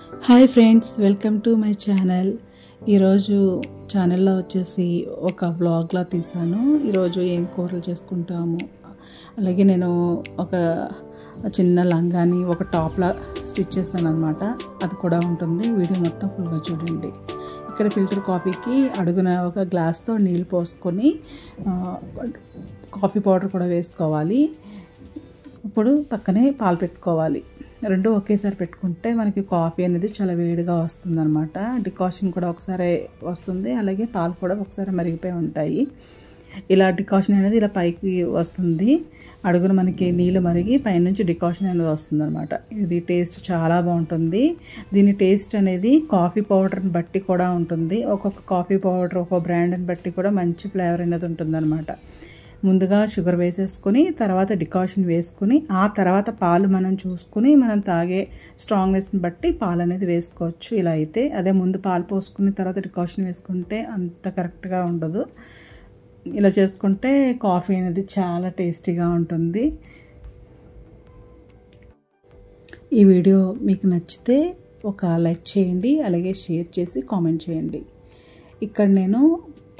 Hi friends, welcome to my channel. ఈరోజు ఛానల్లో వచ్చేసి ఒక వ్లాగ్లా తీసాను. ఈరోజు ఏం కూరలు చేసుకుంటాము, అలాగే నేను ఒక చిన్న లంగాని ఒక టాప్లా స్టిచ్ చేశాను అనమాట. అది కూడా ఉంటుంది. వీడియో మొత్తం ఫుల్గా చూడండి. ఇక్కడ ఫిల్టర్ కాఫీకి అడుగున ఒక గ్లాస్తో నీళ్ళు పోసుకొని కాఫీ పౌడర్ కూడా వేసుకోవాలి. ఇప్పుడు పక్కనే పాలు పెట్టుకోవాలి. రెండు ఒకేసారి పెట్టుకుంటే మనకి కాఫీ అనేది చాలా వేడిగా వస్తుంది అనమాట. డికాషన్ కూడా ఒకసారి వస్తుంది, అలాగే పాలు కూడా ఒకసారి మరిగిపోయి ఉంటాయి. ఇలా డికాషన్ అనేది ఇలా పైకి వస్తుంది. అడుగున మనకి నీళ్ళు మరిగి పైనుంచి డికాషన్ అనేది వస్తుంది అనమాట. ఇది టేస్ట్ చాలా బాగుంటుంది. దీని టేస్ట్ అనేది కాఫీ పౌడర్ని బట్టి కూడా ఉంటుంది. ఒక్కొక్క కాఫీ పౌడర్ ఒక్కొక్క బ్రాండ్ని బట్టి కూడా మంచి ఫ్లేవర్ అనేది ఉంటుంది అనమాట. ముందుగా షుగర్ వేసేసుకొని తర్వాత డికాషన్ వేసుకుని ఆ తర్వాత పాలు మనం చూసుకుని మనం తాగే స్ట్రాంగ్నెస్ని బట్టి పాలు అనేది వేసుకోవచ్చు. ఇలా అయితే అదే ముందు పాలు పోసుకుని తర్వాత డికాషన్ వేసుకుంటే అంత కరెక్ట్గా ఉండదు. ఇలా చేసుకుంటే కాఫీ అనేది చాలా టేస్టీగా ఉంటుంది. ఈ వీడియో మీకు నచ్చితే ఒక లైక్ చేయండి, అలాగే షేర్ చేసి కామెంట్ చేయండి. ఇక్కడ నేను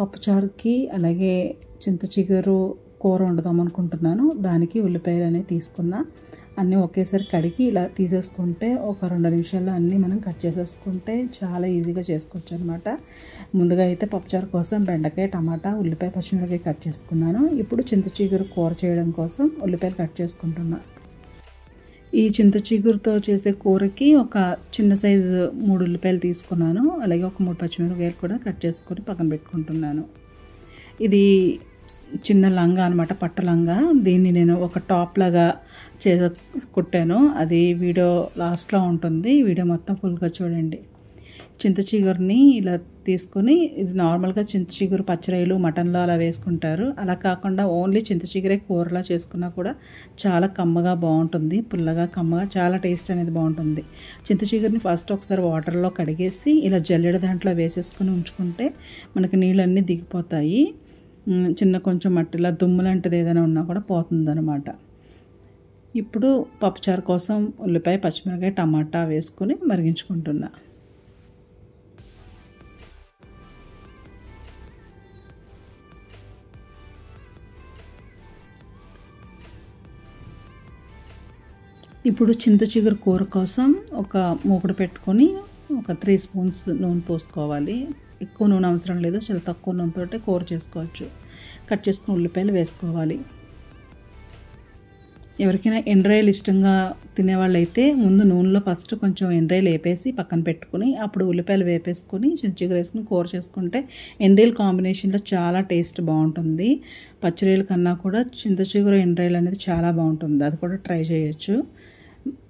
పప్పుచారుకి అలాగే చింత చిగురు కూర వండుదాం అనుకుంటున్నాను. దానికి ఉల్లిపాయలు అనేవి తీసుకున్నా. అన్నీ ఒకేసారి కడిగి ఇలా తీసేసుకుంటే ఒక 2 నిమిషాల్లో అన్నీ మనం కట్ చేసేసుకుంటే చాలా ఈజీగా చేసుకోవచ్చు అనమాట. ముందుగా అయితే పప్పుచారు కోసం బెండకాయ, టమాటా, ఉల్లిపాయ, పచ్చిమిరపకాయ కట్ చేసుకున్నాను. ఇప్పుడు చింత చిగురు కూర చేయడం కోసం ఉల్లిపాయలు కట్ చేసుకుంటున్నాను. ఈ చింత చిగురుతో చేసే కూరకి ఒక చిన్న సైజు 3 ఉల్లిపాయలు తీసుకున్నాను. అలాగే ఒక 3 పచ్చిమిరపకాయలు కూడా కట్ చేసుకొని పక్కన పెట్టుకుంటున్నాను. ఇది చిన్న లంగా అనమాట, పట్టు లంగా. దీన్ని నేను ఒక టాప్ లాగా కుట్టాను. అది వీడియో లాస్ట్లో ఉంటుంది. వీడియో మొత్తం ఫుల్గా చూడండి. చింత చిగురుని ఇలా తీసుకొని, ఇది నార్మల్గా చింత చిగురు పచ్చరాయలు మటన్లో అలా వేసుకుంటారు. అలా కాకుండా ఓన్లీ చింత చిగురే కూరలా చేసుకున్నా కూడా చాలా కమ్మగా బాగుంటుంది. పుల్లగా కమ్మగా చాలా టేస్ట్ అనేది బాగుంటుంది. చింత చిగురిని ఫస్ట్ ఒకసారి వాటర్లో కడిగేసి ఇలా జల్లెడ దాంట్లో వేసేసుకొని ఉంచుకుంటే మనకి నీళ్ళన్నీ దిగిపోతాయి. చిన్న కొంచెం మట్టిలా దుమ్ము లాంటిది ఏదైనా ఉన్నా కూడా పోతుందన్నమాట. ఇప్పుడు పప్పుచారు కోసం ఉల్లిపాయ, పచ్చిమిరపకాయ, టమాటా వేసుకొని మరిగించుకుంటున్నా. ఇప్పుడు చింత చిగురు కూర కోసం ఒక మూకుడు పెట్టుకొని ఒక 3 స్పూన్స్ నూనె పోసుకోవాలి. ఎక్కువ నూనె అవసరం లేదు, చాలా తక్కువ నూనెతో కూర చేసుకోవచ్చు. కట్ చేసుకుని ఉల్లిపాయలు వేసుకోవాలి. ఎవరికైనా ఎండ్రాయిలు ఇష్టంగా తినేవాళ్ళు అయితే ముందు నూనెలో ఫస్ట్ కొంచెం ఎండ్రాయిలు వేపేసి పక్కన పెట్టుకుని అప్పుడు ఉల్లిపాయలు వేపేసుకొని చింత చిగురు వేసుకుని కూర చేసుకుంటే ఎండ్రాయిల్ కాంబినేషన్లో చాలా టేస్ట్ బాగుంటుంది. పచ్చిరాయల కన్నా కూడా చింత చిగురు ఎండ్రాయిల్ అనేది చాలా బాగుంటుంది. అది కూడా ట్రై చేయొచ్చు.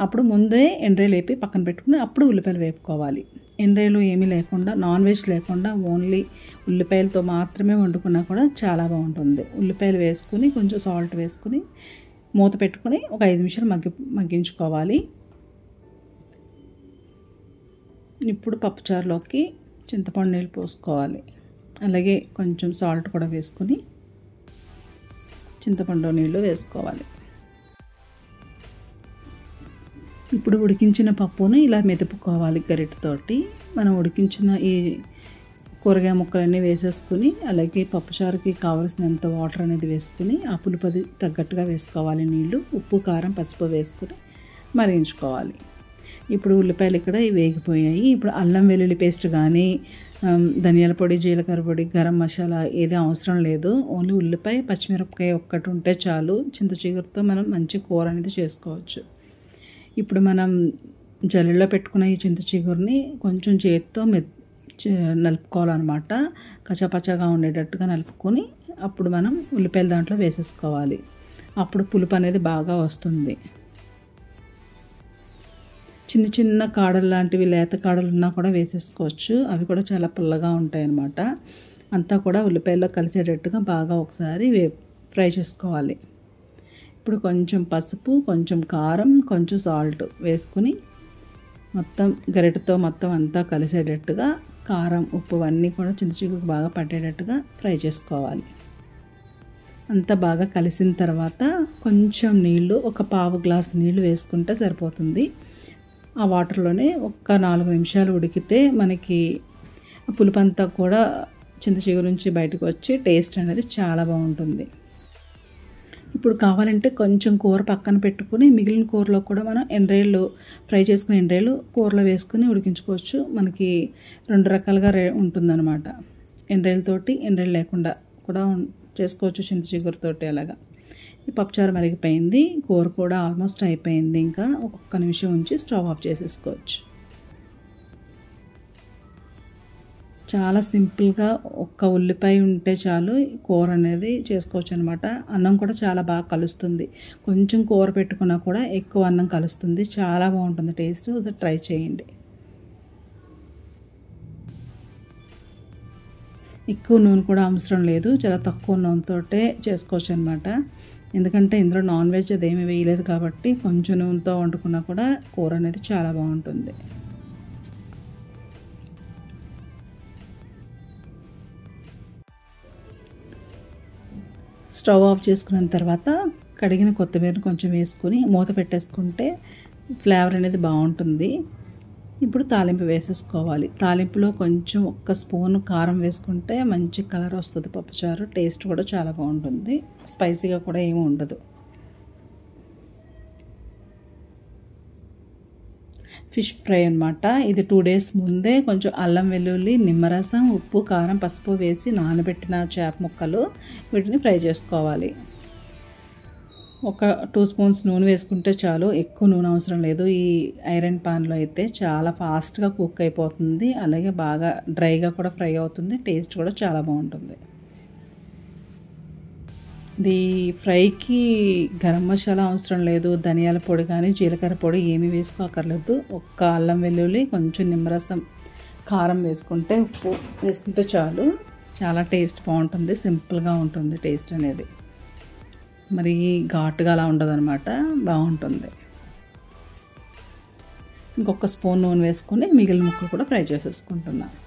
అప్పుడు ముందే ఎండ్రాయిలు వేపి పక్కన పెట్టుకుని అప్పుడు ఉల్లిపాయలు వేపుకోవాలి. ఎండ్రాయిలు ఏమీ లేకుండా, నాన్ వెజ్ లేకుండా ఓన్లీ ఉల్లిపాయలతో మాత్రమే వండుకున్నా కూడా చాలా బాగుంటుంది. ఉల్లిపాయలు వేసుకుని కొంచెం సాల్ట్ వేసుకుని మూత పెట్టుకుని ఒక 5 నిమిషాలు మగ్గించుకోవాలి. ఇప్పుడు పప్పుచారులోకి చింతపండు నీళ్ళు పోసుకోవాలి. అలాగే కొంచెం సాల్ట్ కూడా వేసుకుని చింతపండు నీళ్ళు వేసుకోవాలి. ఇప్పుడు ఉడికించిన పప్పుని ఇలా మెదుపుకోవాలి గరిటెతోటి. మనం ఉడికించిన ఈ కూరగాయ ముక్కలన్నీ వేసేసుకుని అలాగే పప్పుచారుకి కావలసినంత వాటర్ అనేది వేసుకుని ఆ పులుపది తగ్గట్టుగా వేసుకోవాలి నీళ్ళు. ఉప్పు, కారం, పసుపు వేసుకుని మరిగించుకోవాలి. ఇప్పుడు ఉల్లిపాయలు ఇక్కడ వేగిపోయాయి. ఇప్పుడు అల్లం వెల్లుల్లి పేస్ట్ కానీ ధనియాల పొడి, జీలకర్ర పొడి, గరం మసాలా ఏది అవసరం లేదు. ఓన్లీ ఉల్లిపాయ, పచ్చిమిరపకాయ ఒక్కటి ఉంటే చాలు. చింత చిగురుతో మనం మంచి కూర అనేది చేసుకోవచ్చు. ఇప్పుడు మనం జల్లెడలో పెట్టుకున్న ఈ చింత చిగురుని కొంచెం చేతితో నలుపుకోవాలన్నమాట. కచాపచాగా ఉండేటట్టుగా నలుపుకొని అప్పుడు మనం ఉల్లిపాయలు దాంట్లో వేసేసుకోవాలి. అప్పుడు పులుపు అనేది బాగా వస్తుంది. చిన్న చిన్న కాడలు లాంటివి, లేత కాడలు ఉన్నా కూడా వేసేసుకోవచ్చు. అవి కూడా చాలా పుల్లగా ఉంటాయి అన్నమాట. అంతా కూడా ఉల్లిపాయల్లో కలిసేటట్టుగా బాగా ఒకసారి ఫ్రై చేసుకోవాలి. ఇప్పుడు కొంచెం పసుపు, కొంచెం కారం, కొంచెం సాల్ట్ వేసుకుని మొత్తం గరిటెతో మొత్తం అంతా కలిసేటట్టుగా కారం, ఉప్పు అన్నీ కూడా చింత చిగురుకు బాగా పట్టేటట్టుగా ఫ్రై చేసుకోవాలి. అంతా బాగా కలిసిన తర్వాత కొంచెం నీళ్ళు, ఒక 1/2 గ్లాసు నీళ్ళు వేసుకుంటే సరిపోతుంది. ఆ వాటర్లోనే ఒక్క 4 నిమిషాలు ఉడికితే మనకి పులుపంతా కూడా చింత చిగురు నుంచి బయటకు వచ్చి టేస్ట్ అనేది చాలా బాగుంటుంది. ఇప్పుడు కావాలంటే కొంచెం కూర పక్కన పెట్టుకుని మిగిలిన కూరలో కూడా మనం ఎండ్రాయిలు ఫ్రై చేసుకుని ఎండ్రాయిలు కూరలో వేసుకుని ఉడికించుకోవచ్చు. మనకి 2 రకాలుగా ఉంటుందన్నమాట. ఎండ్రాయిలతోటి ఎండ్రాయిలు లేకుండా కూడా చేసుకోవచ్చు, చింత చిగురుతోటి అలాగా. ఈ పప్పుచారు మరిగిపోయింది, కూర కూడా ఆల్మోస్ట్ అయిపోయింది. ఇంకా ఒక్క నిమిషం ఉంచి స్టవ్ ఆఫ్ చేసేసుకోవచ్చు. చాలా సింపుల్గా ఒక్క ఉల్లిపాయ ఉంటే చాలు కూర అనేది చేసుకోవచ్చు అనమాట. అన్నం కూడా చాలా బాగా కలుస్తుంది. కొంచెం కూర పెట్టుకున్నా కూడా ఎక్కువ అన్నం కలుస్తుంది. చాలా బాగుంటుంది టేస్ట్. ట్రై చేయండి. ఎక్కువ నూనె కూడా అవసరం లేదు, చాలా తక్కువ నూనెతోటే చేసుకోవచ్చు అనమాట. ఎందుకంటే ఇందులో నాన్ వెజ్ అదేమీ వేయలేదు కాబట్టి కొంచెం నూనెతో వండుకున్నా కూడా కూర అనేది చాలా బాగుంటుంది. స్టవ్ ఆఫ్ చేసుకున్న తర్వాత కడిగిన కొత్తిమీరని కొంచెం వేసుకొని మూత పెట్టేసుకుంటే ఫ్లేవర్ అనేది బాగుంటుంది. ఇప్పుడు తాలింపు వేసేసుకోవాలి. తాలింపులో కొంచెం ఒక్క స్పూన్ కారం వేసుకుంటే మంచి కలర్ వస్తుంది పప్పుచారు. టేస్ట్ కూడా చాలా బాగుంటుంది. స్పైసీగా కూడా ఏమీ ఉండదు. ఫిష్ ఫ్రై అనమాట. ఇది 2 days ముందే కొంచెం అల్లం వెల్లుల్లి, నిమ్మరసం, ఉప్పు, కారం, పసుపు వేసి నానబెట్టిన చేప ముక్కలు వీటిని ఫ్రై చేసుకోవాలి. ఒక 2 స్పూన్స్ నూనె వేసుకుంటే చాలు, ఎక్కువ నూనె అవసరం లేదు. ఈ ఐరన్ పాన్లో అయితే చాలా ఫాస్ట్గా కుక్ అయిపోతుంది, అలాగే బాగా డ్రైగా కూడా ఫ్రై అవుతుంది. టేస్ట్ కూడా చాలా బాగుంటుంది. ఇది ఫ్రైకి గరం మసాలా అవసరం లేదు, ధనియాల పొడి కానీ జీలకర్ర పొడి ఏమీ వేసుకోకర్లేదు. ఒక్క అల్లం వెల్లుల్లి, కొంచెం నిమ్మరసం, కారం వేసుకుంటే, ఉప్పు వేసుకుంటే చాలు. చాలా టేస్ట్ బాగుంటుంది. సింపుల్గా ఉంటుంది టేస్ట్ అనేది. మరి ఘాటుగా అలా ఉండదన్నమాట, బాగుంటుంది. ఇంకొక స్పూన్ నూనె వేసుకొని మిగిలిన ముక్కలు కూడా ఫ్రై చేసేసుకుంటున్నాను.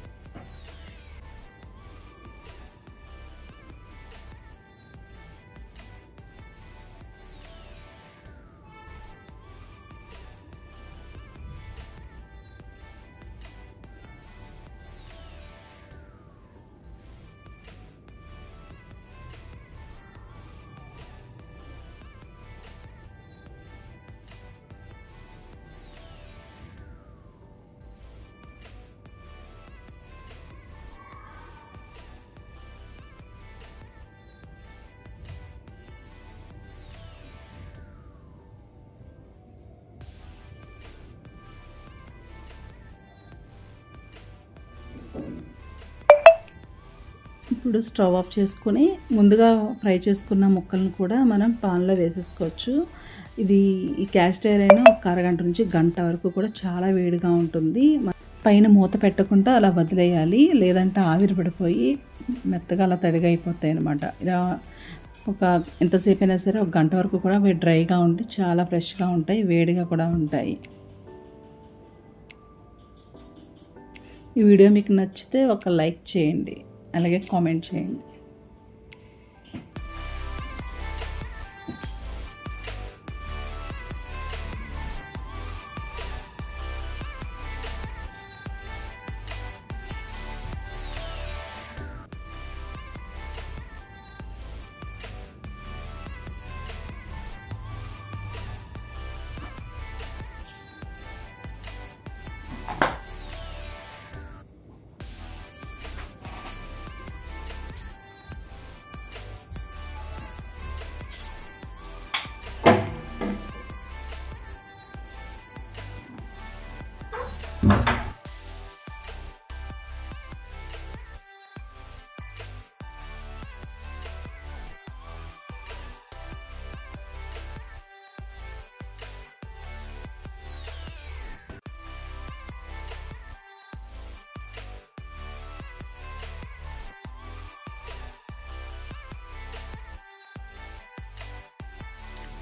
ఇప్పుడు స్టవ్ ఆఫ్ చేసుకుని ముందుగా ఫ్రై చేసుకున్న ముక్కలను కూడా మనం పాన్లో వేసేసుకోవచ్చు. ఇది ఈ క్యాస్ట్ ఐరన్ ఒక అరగంట నుంచి గంట వరకు కూడా చాలా వేడిగా ఉంటుంది. పైన మూత పెట్టకుండా అలా వదిలేయాలి, లేదంటే ఆవిరి పడిపోయి మెత్తగా అలా తడిగా అయిపోతాయి అన్నమాట. ఇలా ఒక ఎంతసేపు అయినా సరే ఒక గంట వరకు కూడా అవి డ్రైగా ఉండి చాలా ఫ్రెష్గా ఉంటాయి, వేడిగా కూడా ఉంటాయి. ఈ వీడియో మీకు నచ్చితే ఒక లైక్ చేయండి, అలాగే కామెంట్ చేయండి.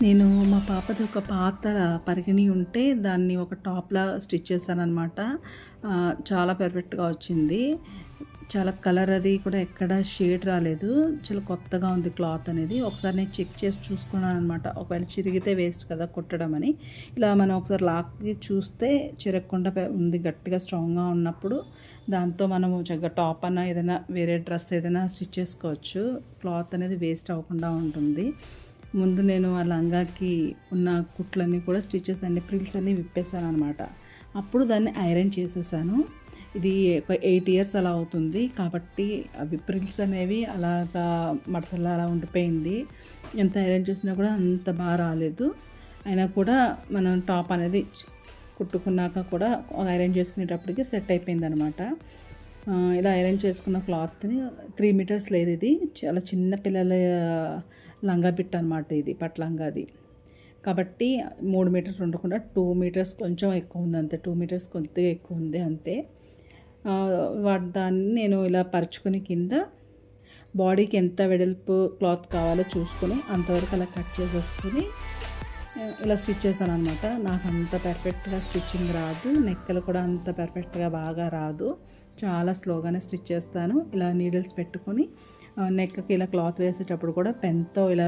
నేను మా పాపది ఒక పాత పరిగిణి ఉంటే దాన్ని ఒక టాప్లా స్టిచ్ చేశానమాట. చాలా పర్ఫెక్ట్గా వచ్చింది. చాలా కలర్ అది కూడా ఎక్కడ షేడ్ రాలేదు. చాలా కొత్తగా ఉంది క్లాత్ అనేది. ఒకసారి నేను చెక్ చేసి చూసుకున్నాను అనమాట. ఒకవేళ చిరిగితే వేస్ట్ కదా కుట్టడం అని. ఇలా మనం ఒకసారి లాక్కి చూస్తే చిరగకుండా ఉంది, గట్టిగా స్ట్రాంగ్గా ఉన్నప్పుడు దాంతో మనము చక్కగా టాప్ అన్న ఏదైనా వేరే డ్రెస్ ఏదైనా స్టిచ్ చేసుకోవచ్చు. క్లాత్ అనేది వేస్ట్ అవ్వకుండా ఉంటుంది. ముందు నేను ఆ లంగాకి ఉన్న కుట్లన్నీ కూడా స్టిచెస్ అన్ని ఫ్రిల్స్ అన్నీ విప్పేసాను అనమాట. అప్పుడు దాన్ని ఐరన్ చేసేసాను. ఇది ఒక 8 years అలా అవుతుంది కాబట్టి అవి ఫ్రిల్స్ అనేవి అలాగా మడతలు అలా ఉండిపోయింది. ఎంత ఐరన్ చేసినా కూడా అంత బాగా రాలేదు. అయినా కూడా మనం టాప్ అనేది కుట్టుకున్నాక కూడా ఐరన్ చేసుకునేటప్పటికి సెట్ అయిపోయింది అనమాట. ఇలా ఐరన్ చేసుకున్న క్లాత్ని 3 meters లేదు, ఇది చాలా చిన్న పిల్లల లంగా బిట్ అనమాట. ఇది పట్లంగాది కాబట్టి 3 meters ఉండకుండా 2 meters కొంచెం ఎక్కువ ఉంది అంతే. 2 meters కొద్దిగా ఎక్కువ ఉంది అంతే. దాన్ని నేను ఇలా పరుచుకొని కింద బాడీకి ఎంత వెడల్పు క్లాత్ కావాలో చూసుకొని అంతవరకు అలా కట్ చేసేసుకొని ఇలా స్టిచ్ చేశాను అనమాట. నాకు అంత పర్ఫెక్ట్గా స్టిచ్చింగ్ రాదు, నెక్కలు కూడా అంత పర్ఫెక్ట్గా బాగా రాదు. చాలా స్లోగానే స్టిచ్ చేస్తాను. ఇలా నీడిల్స్ పెట్టుకొని నెక్కి ఇలా క్లాత్ వేసేటప్పుడు కూడా పెన్తో ఇలా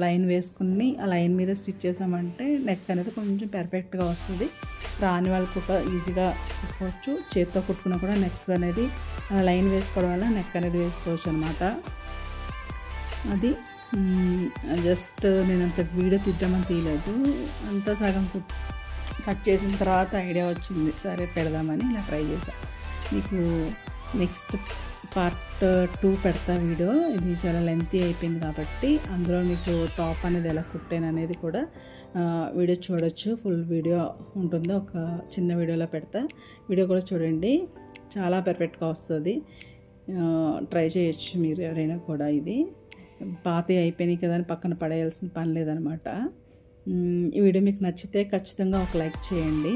లైన్ వేసుకుని ఆ లైన్ మీద స్టిచ్ చేసామంటే నెక్ అనేది కొంచెం పర్ఫెక్ట్గా వస్తుంది. రాని వాళ్ళు కూడా ఈజీగా కుట్టుకోవచ్చు. చేతితో కుట్టుకున్నా కూడా నెక్ అనేది లైన్ వేసుకోవడం వల్ల నెక్ అనేది వేసుకోవచ్చు అనమాట. అది జస్ట్ నేను అంత వీడియో తీద్దామని తీయలేదు, అంతా సగం కట్ చేసిన తర్వాత ఐడియా వచ్చింది, సరే పెడదామని ఇలా ట్రై చేశాను. మీకు నెక్స్ట్ part 2 పెడతా వీడియో. ఇది చాలా లెంతీ అయిపోయింది కాబట్టి అందులో మీకు టాప్ అనేది ఎలా కుట్టాను అనేది కూడా వీడియో చూడొచ్చు. ఫుల్ వీడియో ఉంటుంది, ఒక చిన్న వీడియోలో పెడతా. వీడియో కూడా చూడండి, చాలా పర్ఫెక్ట్గా వస్తుంది. ట్రై చేయొచ్చు మీరు ఎవరైనా కూడా. ఇది పాత అయిపోయినాయి కదా అని పక్కన పడేయాల్సిన పని లేదనమాట. ఈ వీడియో మీకు నచ్చితే ఖచ్చితంగా ఒక లైక్ చేయండి,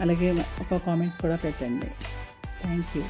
అలాగే ఒక కామెంట్ కూడా పెట్టండి. Thank you.